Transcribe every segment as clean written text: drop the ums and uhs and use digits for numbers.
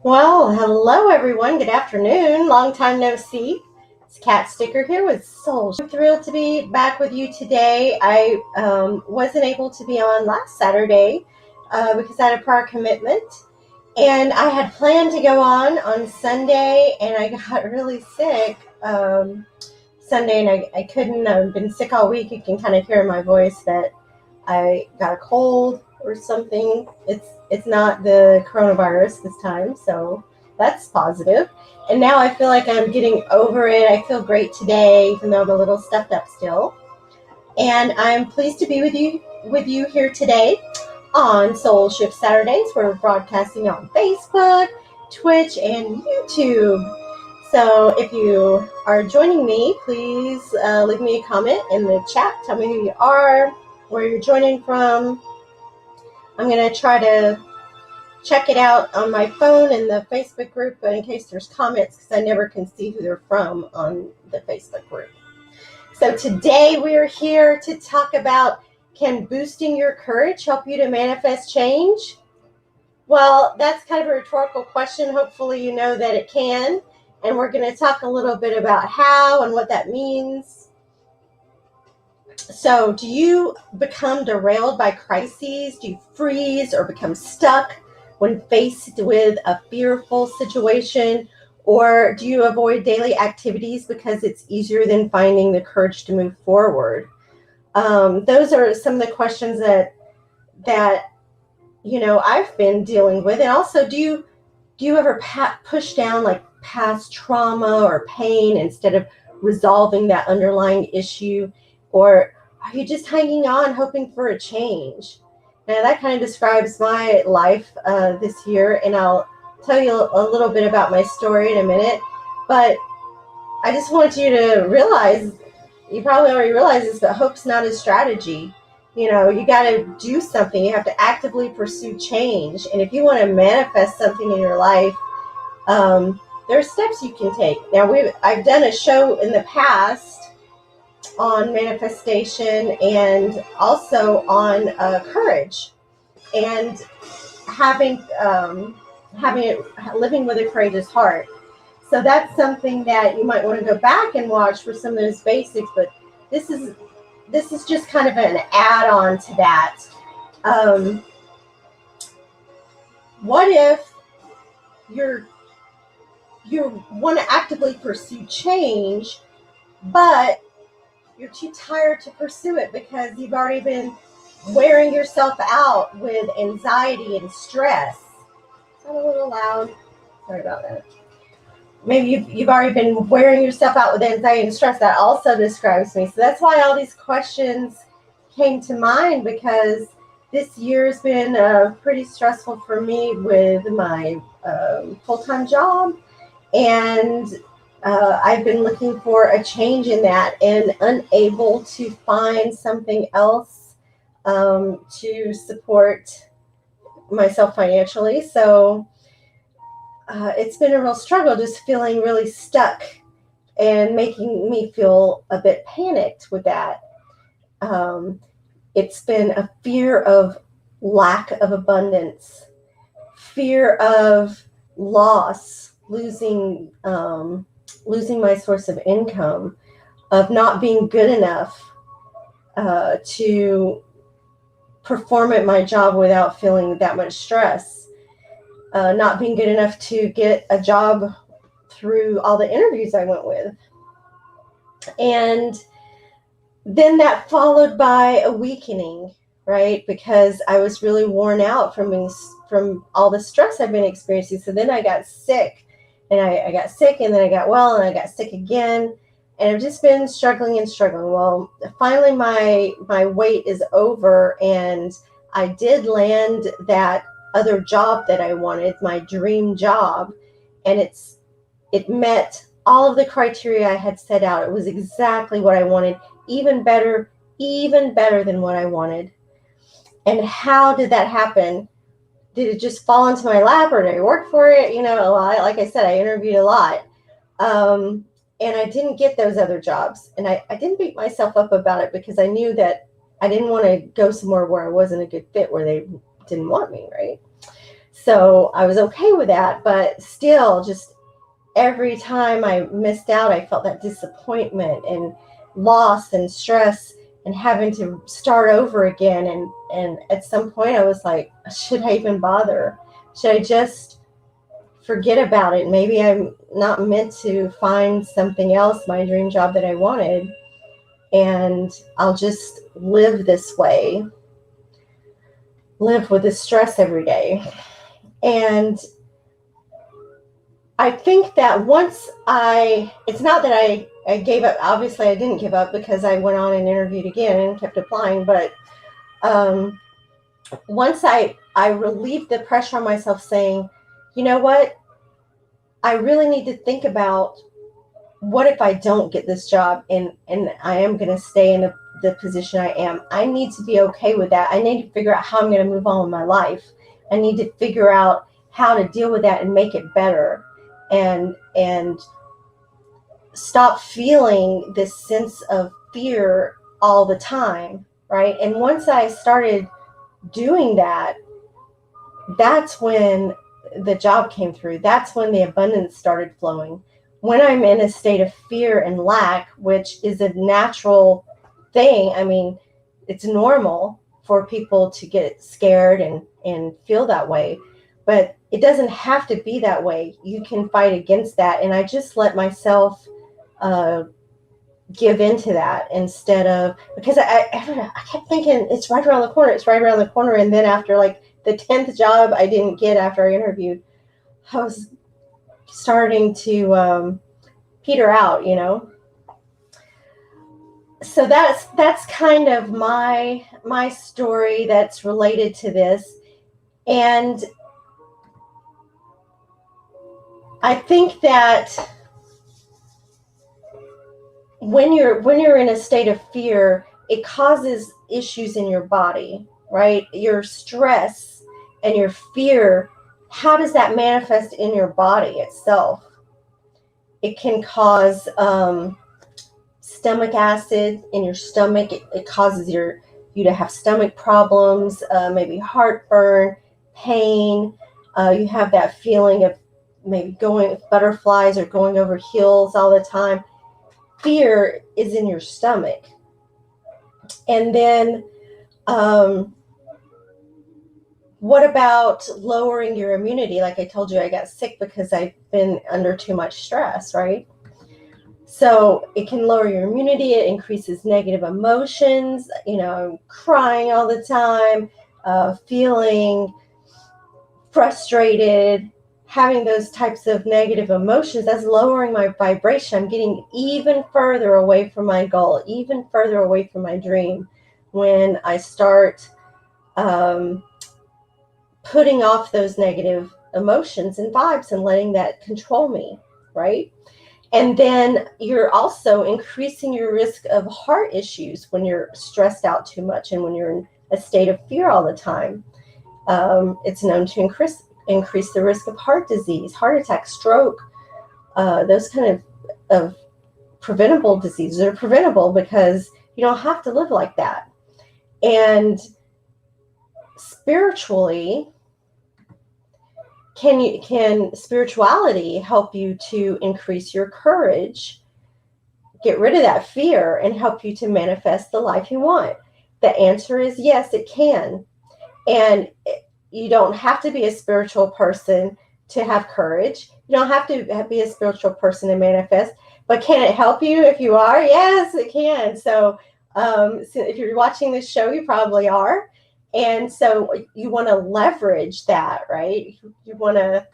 Well, hello everyone. Good afternoon. Long time no see. It's Cat Sticker here with Soul. I'm thrilled to be back with you today. I wasn't able to be on last Saturday because I had a prior commitment, and I had planned to go on Sunday, and I got really sick Sunday, and I couldn't. I've been sick all week. You can kind of hear in my voice that I got a cold or something. It's not the coronavirus this time, so that's positive. And now I feel like I'm getting over it. I feel great today, even though I'm a little stuffed up still. And I'm pleased to be with you here today on Soul Shift Saturdays. We're broadcasting on Facebook, Twitch, and YouTube. So if you are joining me, please leave me a comment in the chat. Tell me who you are, where you're joining from. I'm going to try to check it out on my phone in the Facebook group, but in case there's comments, because I never can see who they're from on the Facebook group. So today we're here to talk about, can boosting your courage help you to manifest change? Well, that's kind of a rhetorical question. Hopefully you know that it can. And we're going to talk a little bit about how and what that means. So do you become derailed by crises? Do you freeze or become stuck when faced with a fearful situation? Or do you avoid daily activities because it's easier than finding the courage to move forward? Those are some of the questions that I've been dealing with. And also, do you ever push down like past trauma or pain instead of resolving that underlying issue? Or are you just hanging on, hoping for a change? Now, that kind of describes my life this year, and I'll tell you a little bit about my story in a minute. But I just want you to realize, you probably already realize this, but hope's not a strategy. You got to do something. You have to actively pursue change. And if you want to manifest something in your life, there are steps you can take. Now, I've done a show in the past on manifestation and also on courage and living with a courageous heart. So that's something that you might want to go back and watch for some of those basics. But this is just kind of an add-on to that. What if you want to actively pursue change, but you're too tired to pursue it because you've already been wearing yourself out with anxiety and stress? Is that a little loud? Sorry about that. Maybe you've already been wearing yourself out with anxiety and stress. That also describes me. So that's why all these questions came to mind, because this year's been pretty stressful for me with my full-time job. And I've been looking for a change in that and unable to find something else to support myself financially. So it's been a real struggle, just feeling really stuck and making me feel a bit panicked with that. It's been a fear of lack of abundance, fear of loss, losing my source of income, of not being good enough to perform at my job without feeling that much stress, not being good enough to get a job through all the interviews I went with. And then that followed by a weakening, right? Because I was really worn out from all the stress I've been experiencing. So then I got sick. And I got sick, and then I got well, and I got sick again. And I've just been struggling. Well, finally my wait is over, and I did land that other job that I wanted, my dream job. And it met all of the criteria I had set out. It was exactly what I wanted, even better than what I wanted. And how did that happen? Did it just fall into my lap, or did I work for it? Like I said, I interviewed a lot. And I didn't get those other jobs. And I didn't beat myself up about it, because I knew that I didn't want to go somewhere where I wasn't a good fit, where they didn't want me, right? So I was okay with that, but still, just every time I missed out, I felt that disappointment and loss and stress and having to start over again. And at some point I was like, should I even bother? Should I just forget about it? Maybe I'm not meant to find something else, my dream job that I wanted, and I'll just live this way, live with this stress every day. And I think that it's not that I gave up. Obviously, I didn't give up because I went on and interviewed again and kept applying. But once I relieved the pressure on myself saying, you know what, I really need to think about what if I don't get this job and I am going to stay in the position I am. I need to be okay with that. I need to figure out how I'm going to move on with my life. I need to figure out how to deal with that and make it better. And stop feeling this sense of fear all the time, right? And once I started doing that, that's when the job came through. That's when the abundance started flowing. When I'm in a state of fear and lack, which is a natural thing, I mean, it's normal for people to get scared and feel that way, but it doesn't have to be that way. You can fight against that. And I just let myself give into that instead of, because I kept thinking it's right around the corner. It's right around the corner. And then after like the 10th job I didn't get after I interviewed, I was starting to peter out, you know? So that's kind of my story that's related to this. And I think that when you're in a state of fear, it causes issues in your body, right? Your stress and your fear, how does that manifest in your body itself? It can cause stomach acid in your stomach. It causes you to have stomach problems, maybe heartburn, pain. You have that feeling of maybe going butterflies or going over heels all the time. Fear is in your stomach. And then what about lowering your immunity? Like I told you, I got sick because I've been under too much stress, right? So it can lower your immunity. It increases negative emotions, crying all the time, feeling frustrated, having those types of negative emotions. That's lowering my vibration. I'm getting even further away from my goal, even further away from my dream when I start putting off those negative emotions and vibes and letting that control me, right? And then you're also increasing your risk of heart issues when you're stressed out too much and when you're in a state of fear all the time. It's known to increase the risk of heart disease, heart attack, stroke, those kind of preventable diseases are preventable because you don't have to live like that. And spiritually, can spirituality help you to increase your courage, get rid of that fear, and help you to manifest the life you want? The answer is yes, it can. And you don't have to be a spiritual person to have courage. You don't have to be a spiritual person to manifest. But can it help you if you are? Yes, it can. So if you're watching this show, you probably are. And so you want to leverage that, right? You want to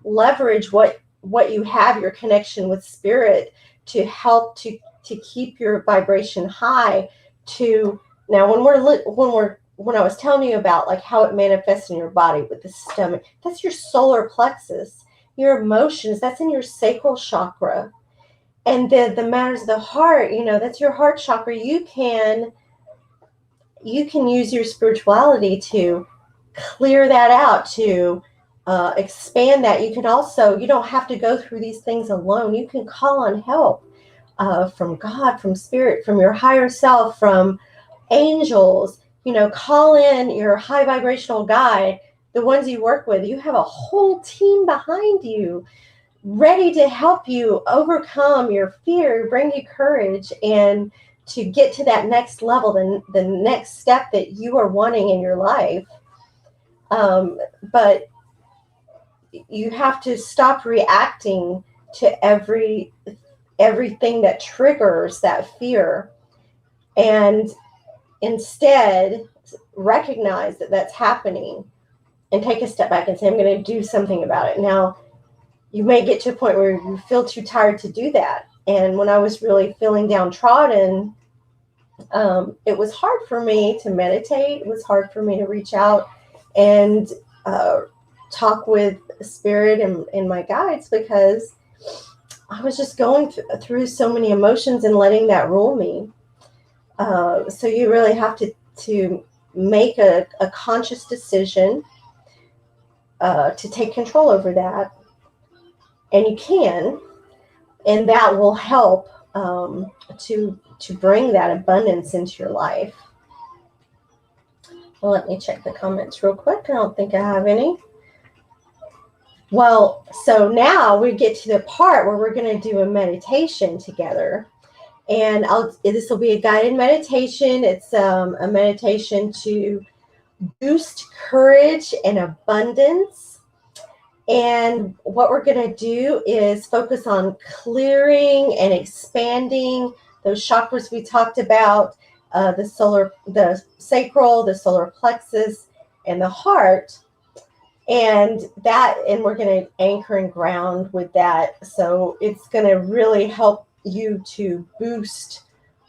leverage what you have, your connection with spirit, to help to keep your vibration high. Now, when I was telling you about like how it manifests in your body with the stomach, that's your solar plexus, your emotions, that's in your sacral chakra. And the matters of the heart, that's your heart chakra. You can use your spirituality to clear that out, to expand that. You don't have to go through these things alone. You can call on help from God, from spirit, from your higher self, from angels. Call in your high vibrational guide the ones you work with, you have a whole team behind you ready to help you overcome your fear, bring you courage, and to get to that next level, the next step that you are wanting in your life. But you have to stop reacting to everything that triggers that fear, and instead recognize that that's happening and take a step back and say, I'm going to do something about it. Now, you may get to a point where you feel too tired to do that. And when I was really feeling downtrodden, it was hard for me to meditate. It was hard for me to reach out and talk with spirit and my guides, because I was just going through so many emotions and letting that rule me. So you really have to make a conscious decision to take control over that. And you can, and that will help to bring that abundance into your life. Well, let me check the comments real quick. I don't think I have any. Well, so now we get to the part where we're going to do a meditation together. And this will be a guided meditation. It's a meditation to boost courage and abundance. And what we're going to do is focus on clearing and expanding those chakras we talked about, the sacral, the solar plexus, and the heart. And we're going to anchor and ground with that. So it's going to really help you to boost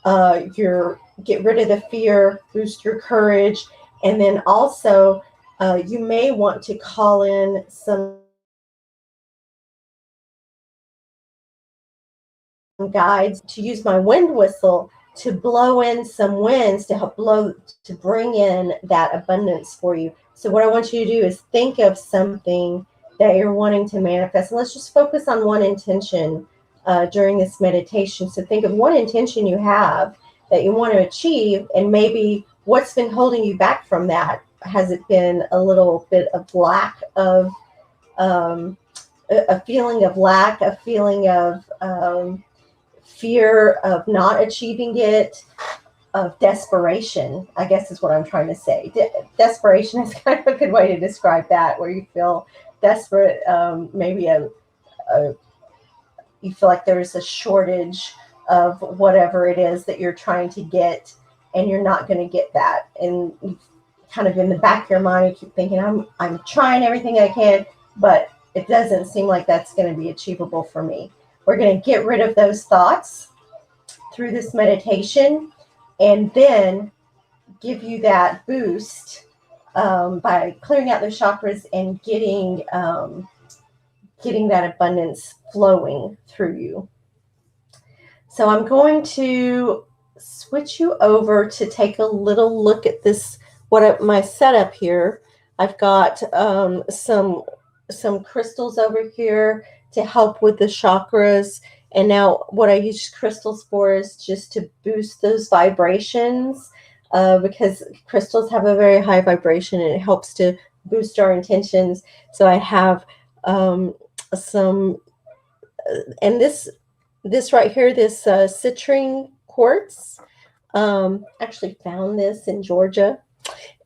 get rid of the fear, boost your courage. And then also you may want to call in some guides to use my wind whistle to blow in some winds to help to bring in that abundance for you. So what I want you to do is think of something that you're wanting to manifest. And let's just focus on one intention during this meditation. So think of one intention you have that you want to achieve, and maybe what's been holding you back from that. Has it been a little bit of lack of, a feeling of lack, a feeling of fear of not achieving it, of desperation, I guess is what I'm trying to say. Desperation is kind of a good way to describe that, where you feel desperate, maybe you feel like there's a shortage of whatever it is that you're trying to get, and you're not going to get that. And you kind of in the back of your mind, you keep thinking, I'm trying everything I can, but it doesn't seem like that's going to be achievable for me. We're going to get rid of those thoughts through this meditation, and then give you that boost by clearing out those chakras and getting that abundance flowing through you. So I'm going to switch you over to take a little look at this, my setup here. I've got some crystals over here to help with the chakras. And now what I use crystals for is just to boost those vibrations, because crystals have a very high vibration and it helps to boost our intentions. So I have some, and this right here, this citrine quartz, actually found this in Georgia.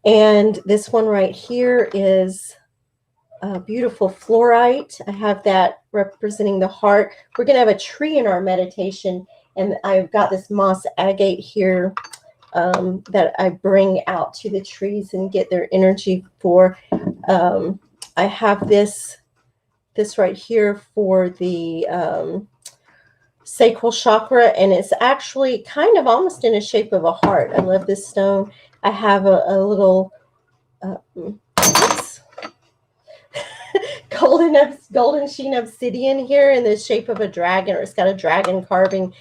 And this one right here is beautiful fluorite. I have that representing the heart. We're going to have a tree in our meditation, and I've got this moss agate here that I bring out to the trees and get their energy for. I have this right here for the sacral chakra, and it's actually kind of almost in the shape of a heart. I love this stone. I have a little golden sheen obsidian here in the shape of a dragon, or it's got a dragon carving.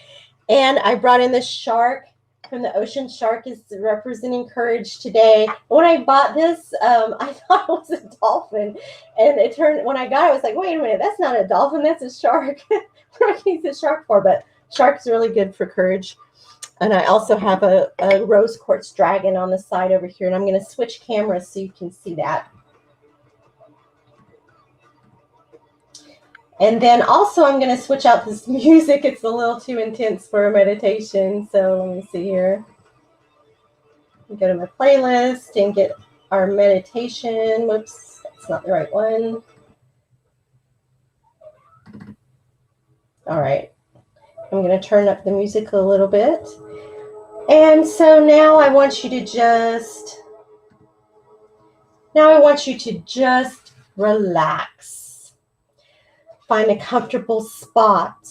And I brought in this shark from the ocean. Shark is representing courage today. When I bought this, I thought it was a dolphin, and when I got it, I was like, wait a minute, that's not a dolphin, that's a shark. What do I use a shark for? But shark's really good for courage. And I also have a rose quartz dragon on the side over here, and I'm going to switch cameras so you can see that. And then also I'm going to switch out this music. It's a little too intense for a meditation. So let me see here. Go to my playlist and get our meditation. Whoops, that's not the right one. All right. I'm going to turn up the music a little bit. And so now I want you to just relax. Find a comfortable spot.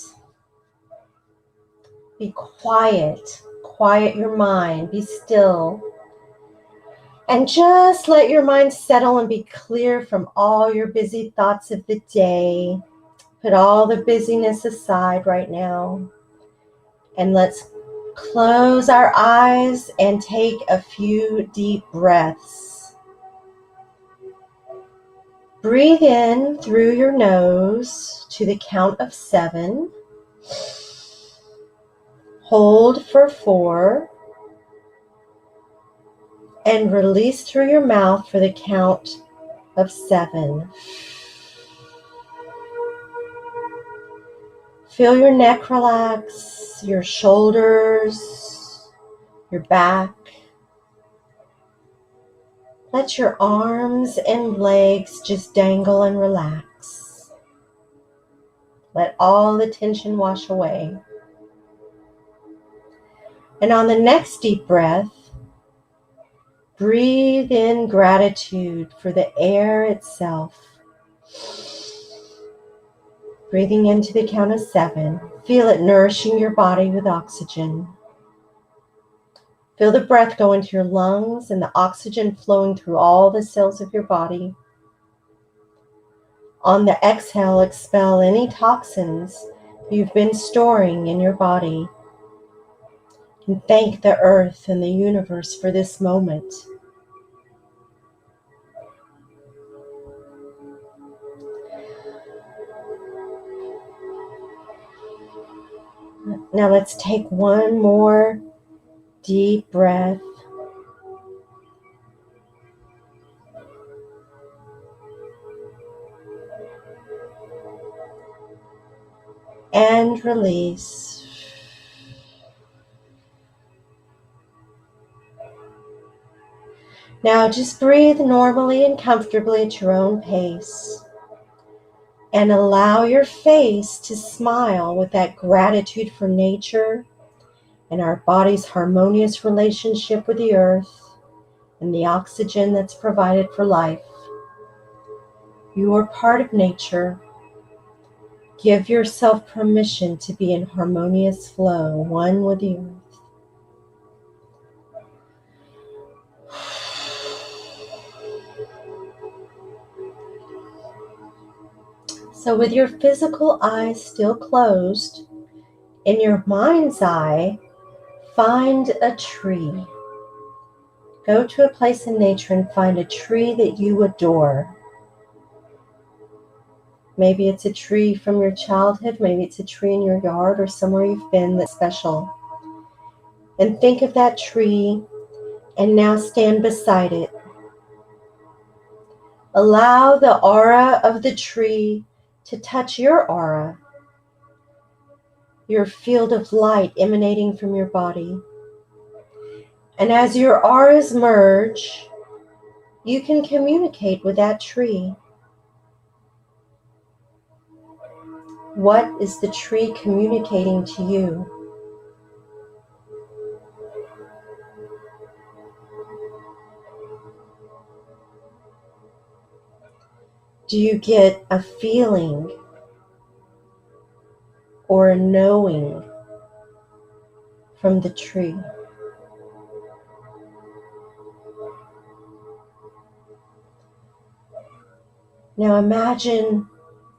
Be quiet. Quiet your mind. Be still. And just let your mind settle and be clear from all your busy thoughts of the day. Put all the busyness aside right now. And let's close our eyes and take a few deep breaths. Breathe in through your nose to the count of 7. Hold for 4. And release through your mouth for the count of 7. Feel your neck relax, your shoulders, your back. Let your arms and legs just dangle and relax. Let all the tension wash away. And on the next deep breath, breathe in gratitude for the air itself. Breathing into the count of 7. Feel it nourishing your body with oxygen. Feel the breath go into your lungs and the oxygen flowing through all the cells of your body. On the exhale, expel any toxins you've been storing in your body. And thank the earth and the universe for this moment. Now let's take one more deep breath. And release. Now just breathe normally and comfortably at your own pace. And allow your face to smile with that gratitude for nature and our body's harmonious relationship with the earth and the oxygen that's provided for life. You are part of nature. Give yourself permission to be in harmonious flow, one with the earth. So with your physical eyes still closed, in your mind's eye, find a tree. Go to a place in nature and find a tree that you adore. Maybe it's a tree from your childhood, maybe it's a tree in your yard or somewhere you've been that's special. And think of that tree and now stand beside it. Allow the aura of the tree to touch your aura, your field of light emanating from your body. And as your auras merge, you can communicate with that tree. What is the tree communicating to you? Do you get a feeling or a knowing from the tree? Now imagine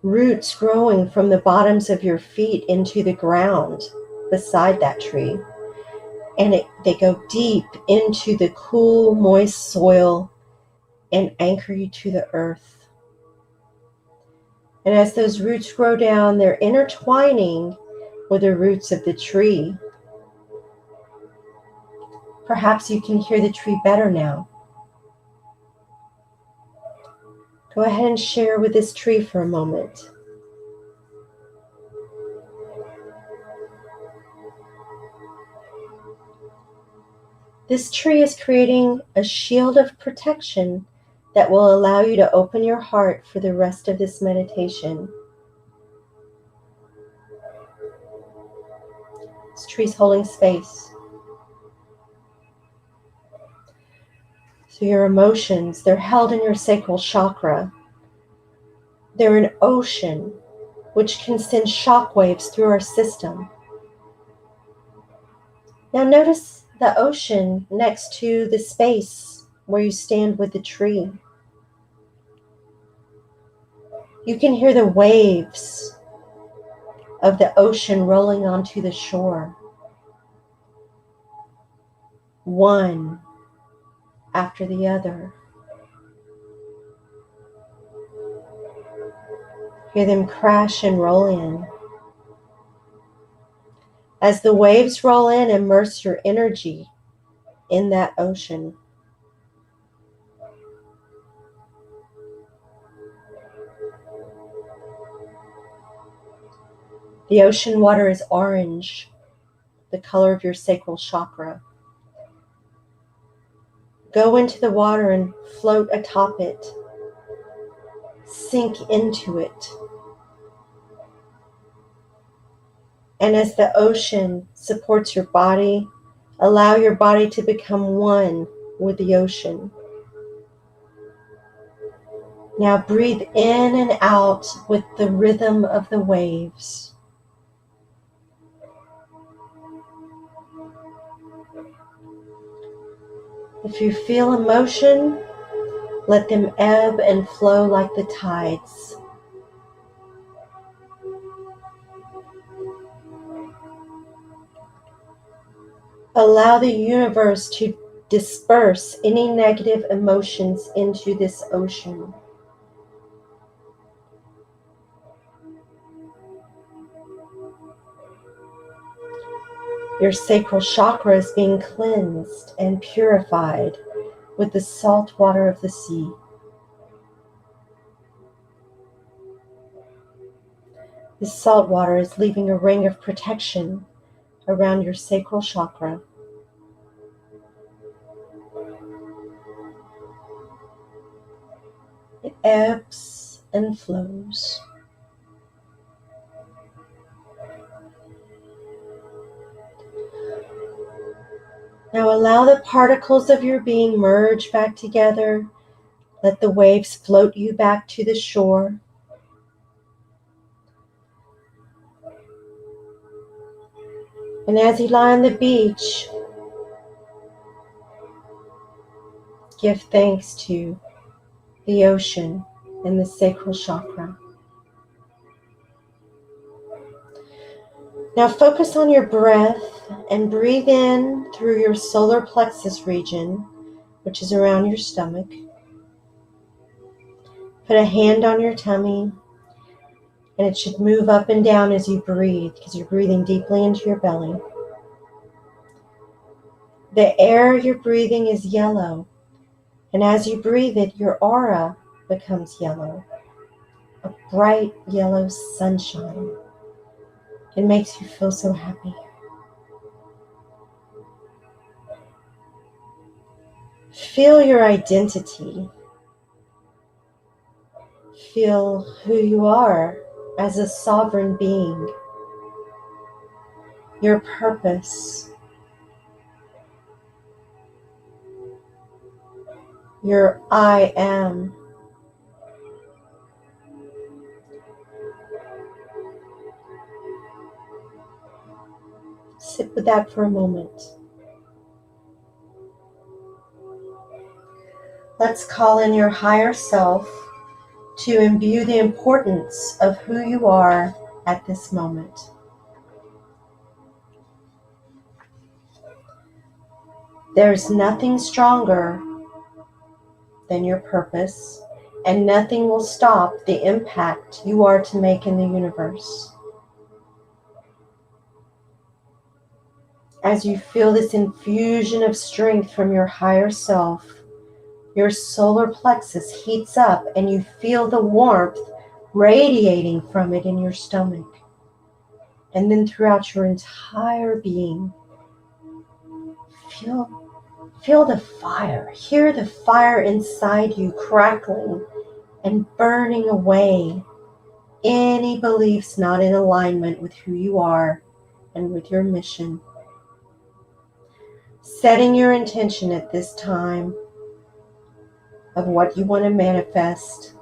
roots growing from the bottoms of your feet into the ground beside that tree. And they go deep into the cool, moist soil and anchor you to the earth. And as those roots grow down, they're intertwining with the roots of the tree. Perhaps you can hear the tree better now. Go ahead and share with this tree for a moment. This tree is creating a shield of protection that will allow you to open your heart for the rest of this meditation. This tree's holding space. So your emotions, they're held in your sacral chakra. They're an ocean which can send shock waves through our system. Now notice the ocean next to the space where you stand with the tree. You can hear the waves of the ocean rolling onto the shore, one after the other. Hear them crash and roll in. As the waves roll in, immerse your energy in that ocean. The ocean water is orange, the color of your sacral chakra. Go into the water and float atop it. Sink into it. And as the ocean supports your body, allow your body to become one with the ocean. Now breathe in and out with the rhythm of the waves. If you feel emotion, let them ebb and flow like the tides. Allow the universe to disperse any negative emotions into this ocean. Your sacral chakra is being cleansed and purified with the salt water of the sea. This salt water is leaving a ring of protection around your sacral chakra. It ebbs and flows. Now allow the particles of your being merge back together. Let the waves float you back to the shore. And as you lie on the beach, give thanks to the ocean and the sacral chakra. Now focus on your breath and breathe in through your solar plexus region, which is around your stomach. Put a hand on your tummy, and it should move up and down as you breathe because you're breathing deeply into your belly. The air you're breathing is yellow, and as you breathe it, your aura becomes yellow, a bright yellow sunshine. It makes you feel so happy. Feel your identity. Feel who you are as a sovereign being. Your purpose. Your I am. Sit with that for a moment. Let's call in your higher self to imbue the importance of who you are at this moment. There's nothing stronger than your purpose, and nothing will stop the impact you are to make in the universe. As you feel this infusion of strength from your higher self, your solar plexus heats up and you feel the warmth radiating from it in your stomach and then throughout your entire being. Feel Feel the fire. Hear the fire inside you crackling and burning away any beliefs not in alignment with who you are and with your mission. Setting your intention at this time of what you want to manifest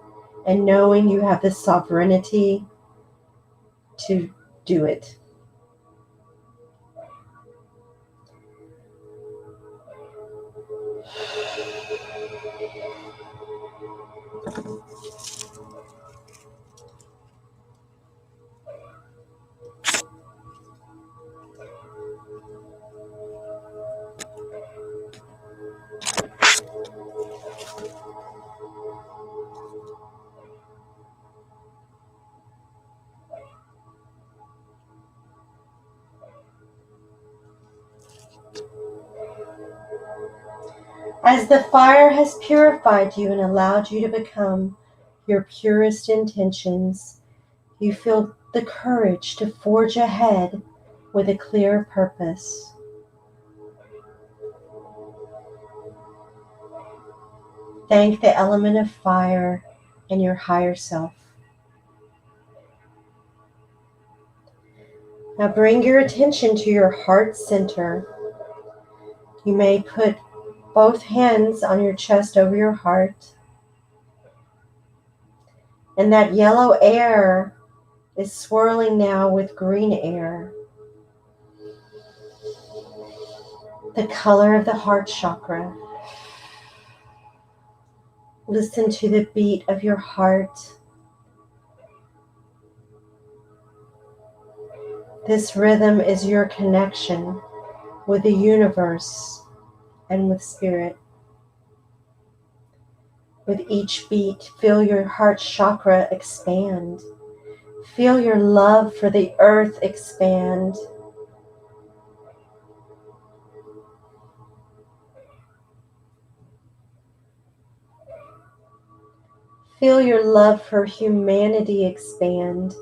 and knowing you have the sovereignty to do it. As the fire has purified you and allowed you to become your purest intentions, you feel the courage to forge ahead with a clear purpose. Thank the element of fire and your higher self. Now bring your attention to your heart center. You may put both hands on your chest over your heart. And that yellow air is swirling now with green air. The color of the heart chakra. Listen to the beat of your heart. This rhythm is your connection with the universe and with spirit. With each beat, feel your heart chakra expand. Feel your love for the earth expand. Feel your love for humanity expand.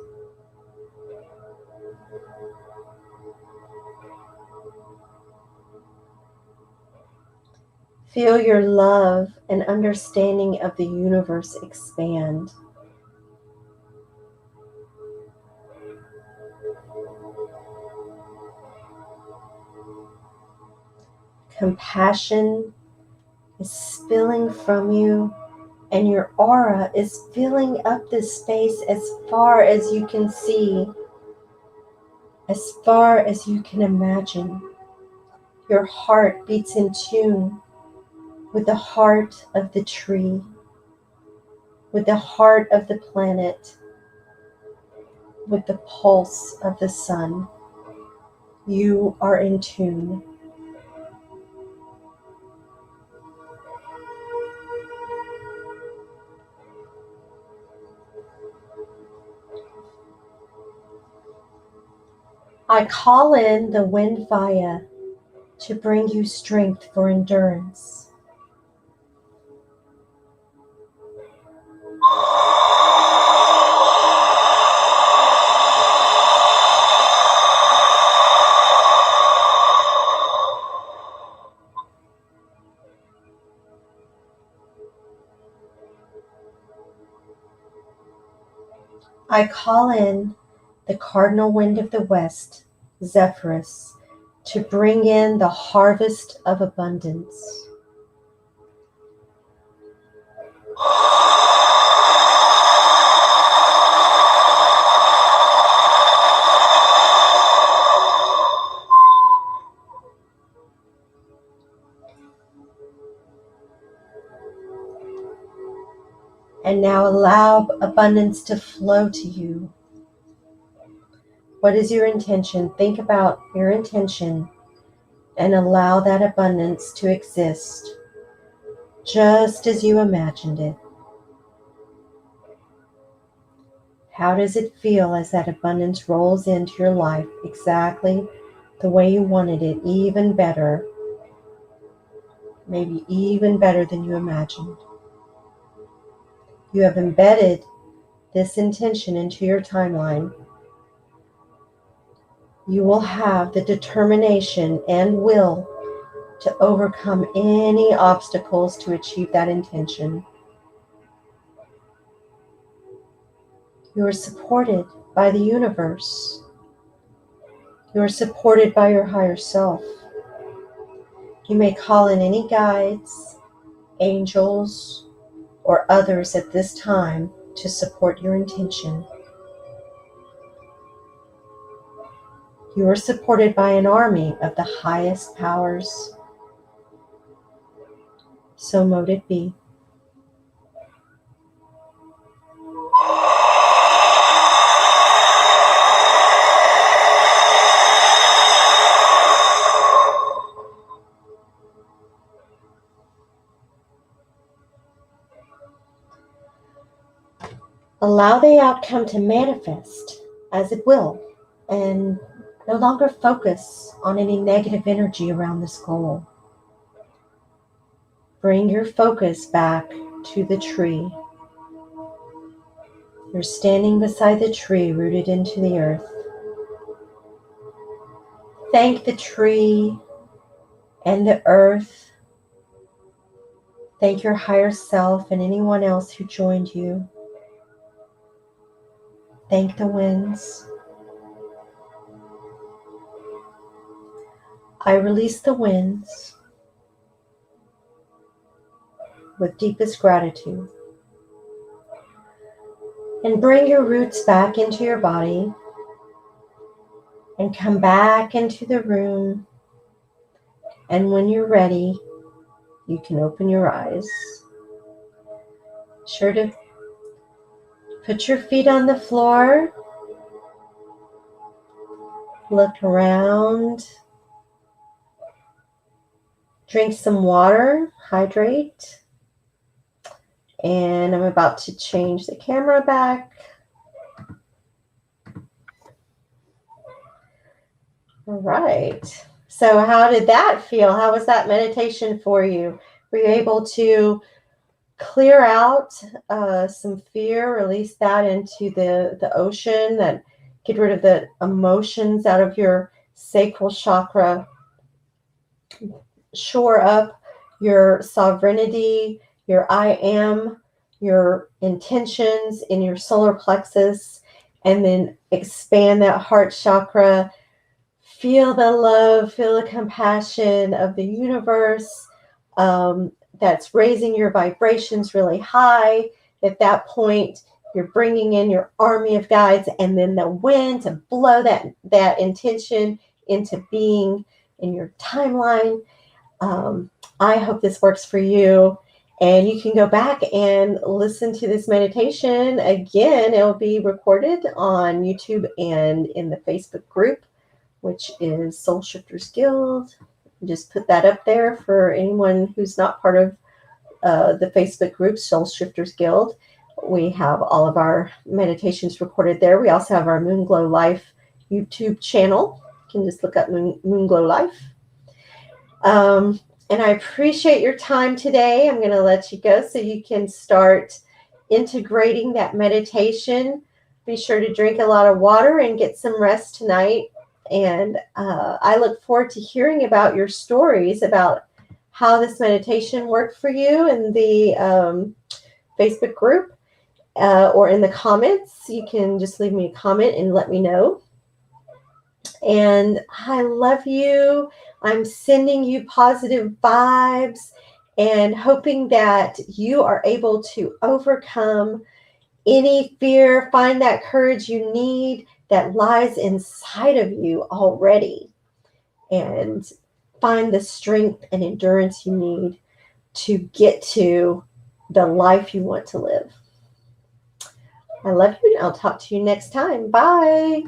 Feel your love and understanding of the universe expand. Compassion is spilling from you, and your aura is filling up this space as far as you can see, as far as you can imagine. Your heart beats in tune with the heart of the tree, with the heart of the planet, with the pulse of the sun. You are in tune. I call in the wind Vaya to bring you strength for endurance. I call in the cardinal wind of the west, Zephyrus, to bring in the harvest of abundance. And now allow abundance to flow to you. What is your intention? Think about your intention and allow that abundance to exist just as you imagined it. How does it feel as that abundance rolls into your life exactly the way you wanted it, even better, maybe even better than you imagined? You have embedded this intention into your timeline. You will have the determination and will to overcome any obstacles to achieve that intention. You are supported by the universe. You are supported by your higher self. You may call in any guides, angels, or others at this time to support your intention. You are supported by an army of the highest powers. So mote it be. Allow the outcome to manifest as it will, and no longer focus on any negative energy around this goal. Bring your focus back to the tree. You're standing beside the tree, rooted into the earth. Thank the tree and the earth. Thank your higher self and anyone else who joined you. Thank the winds. I release the winds with deepest gratitude. And bring your roots back into your body and come back into the room. And when you're ready, you can open your eyes. Sure to put your feet on the floor. Look around. Drink some water. Hydrate. And I'm about to change the camera back. All right. So how did that feel? How was that meditation for you? Were you able to clear out some fear, release that into the ocean, that get rid of the emotions out of your sacral chakra, shore up your sovereignty, your I am, your intentions in your solar plexus, and then expand that heart chakra. Feel the love, feel the compassion of the universe that's raising your vibrations really high. At that point, you're bringing in your army of guides and then the wind to blow that intention into being in your timeline. I hope this works for you. And you can go back and listen to this meditation again. It will be recorded on YouTube and in the Facebook group, which is Soul Shifters Guild. Just put that up there for anyone who's not part of the Facebook group, Soul Shifters Guild. We have all of our meditations recorded there. We also have our Moonglow Life YouTube channel. You can just look up Moonglow Life. And I appreciate your time today. I'm going to let you go so you can start integrating that meditation. Be sure to drink a lot of water and get some rest tonight. And I look forward to hearing about your stories about how this meditation worked for you in the Facebook group or in the comments. You can just leave me a comment and let me know. And I love you. I'm sending you positive vibes and hoping that you are able to overcome any fear, find that courage you need that lies inside of you already, and find the strength and endurance you need to get to the life you want to live. I love you, and I'll talk to you next time. Bye.